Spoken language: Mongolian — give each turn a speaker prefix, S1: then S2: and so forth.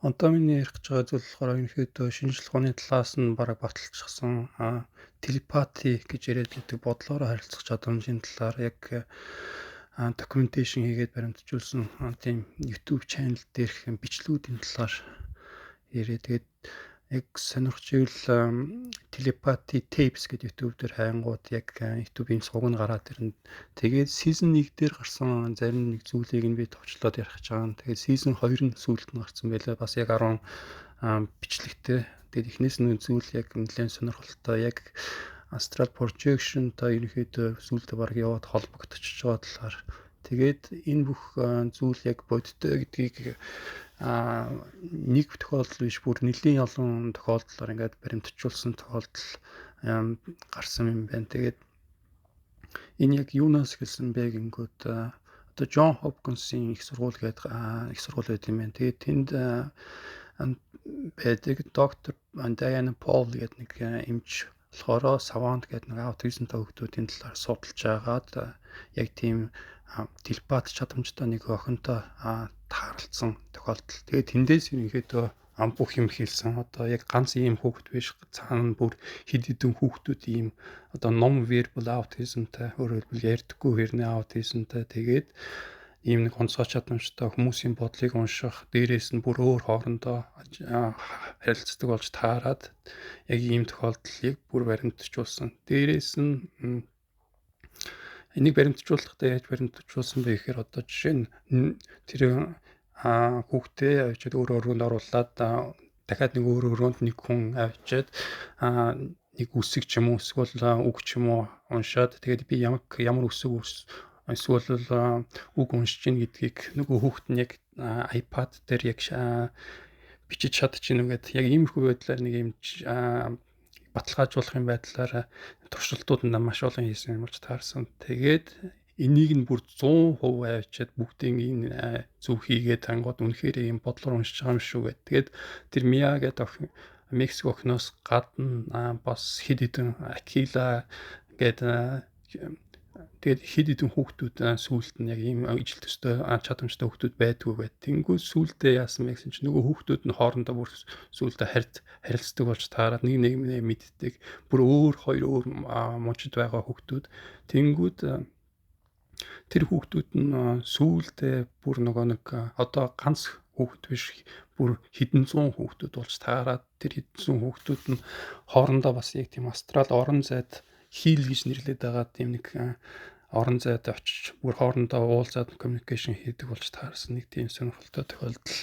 S1: Одоо миний ярих гэж байгаа зүйл болохоор ерөнхийдөө шинжлэх ухааны талаас нь бараг баталчихсан телепати гэж яриад байдаг бодлороо харилцах чадамжийн талаар яг докюменташн хийгээд баримтжуулсан тийм YouTube channel дээрх бичлэгүүдийн талаар яриа. Тэгээд яг сонирхож ивэл телепати tapes гэдэг YouTube дээр хайнгууд яг YouTube-ийн цуг нь гараад ирнэ. Тэгээд season 1 дээр гарсан зарим нэг зүйлийг нь би товчлоод ярих гэж байгаа. Тэгээд season 2 нь сүүлд нь гарсан байлаа. Бас яг 10 бичлэгтэй. Тэгээд эхнээс нь зүйл яг нэлээд сонирхолтой. Яг astral projection та ерөнхийдөө зүйлтэй баг яваад холбогдчихж байгаа талаар. Тэгээд энэ бүх зүйл яг бодиттой гэдгийг нэг тохиолдол биш бүр нэлийн олон тохиолдлоор ингээд баримтжуулсан тохиолдол гарсан юм байна. Тэгээд энэ яг юунаас гэлсэн бэ гингүүд одоо Джон Хопкинсийн их сургууль гэдэг их сургууль байт юм байна. Тэгээд тэнд байдаг доктор Дайана Пол гэдэг нэг эмч болохоор савант гэдэг нэг аутизмтай хүүхдүүдийн талаар судалж байгаад яг тийм телепат чадамжтай нэг охинтой тааралцсан тохиолдол. Тэгээд тэндээс ерөнхийдөө бүх юм хэлсэн. Одоо яг ганц ийм хүүхэд биш, цаана бүр хэд хэдэн хүүхдүүд ийм одоо non-verbal autismтай, өөрөөр хэлбэл ярьдаггүй хэрнээ аутизмтай. Тэгээд ийм нэг онцгой чадамжтай хүмүүсийн бодлыг унших, дээрээс нь бүр өөр хоорондоо харилцдаг болж таарад яг ийм тохиолдлыг бүр баримтжуулсан. Дээрээс нь энийг баримтжуулахдаа яаж баримтжуулсан бэ гэхээр одоо жишээ нь тэр хүүхдээ авчиад өөр өрөөнд оруулаад дахиад нэг өөр өрөөнд нэг хүн авчиад нэг үсэг ч юм уу эсвэл үг ч юм уу уншаад тэгээд би ямар үсэг эсвэл үг уншиж гин гэдгийг нөгөө хүүхэд нь яг iPad дээр яг бичиж чадчихна гэдэг яг иймэрхүү байдлаар нэг юм баталгаажуулах юм байдлаар туршилтууд нь маш олон хийсэн юм болж таарсан. Тэгээд энийг нь бүр 100% авчиад бүгдийг энэ зөв хийгээд ангууд үнэхээр юм бодлоор уншиж байгаа юм шүү гэдэг. Тэгээд тэр Миа гэдэг Мексик охиноос гадна бас хэд хэдэн Акила гэдэг тэгээд хэд хэдэн хүүхдүүд сүүлд нь яг ийм ижил төстэй чадамжтай хүүхдүүд байдгүй байт. Тэнгүү сүүлдээ яасан бэ гэсэн чинь нөгөө хүүхдүүд нь хоорондоо бүр сүүлдээ харилцдаг болж таараад нэг мэддэг. Бүр хоёр өөр мужид байгаа хүүхдүүд. Тэнгүүд тэр хүүхдүүд нь сүүлдээ бүр нөгөө нэг одоо ганц хүүхэд биш бүр хэдэн зуун хүүхдүүд болж таараад тэр хэдэн зуун хүүхдүүд нь хоорондоо бас яг тийм астрал орон зайд хийл гэж нэрлэдэг байгаа тийм нэг орон зайд очиж бүр хоорондоо уулзаад коммуникашн хийдэг болж таарсан нэг тийм сонирхолтой тохиолдол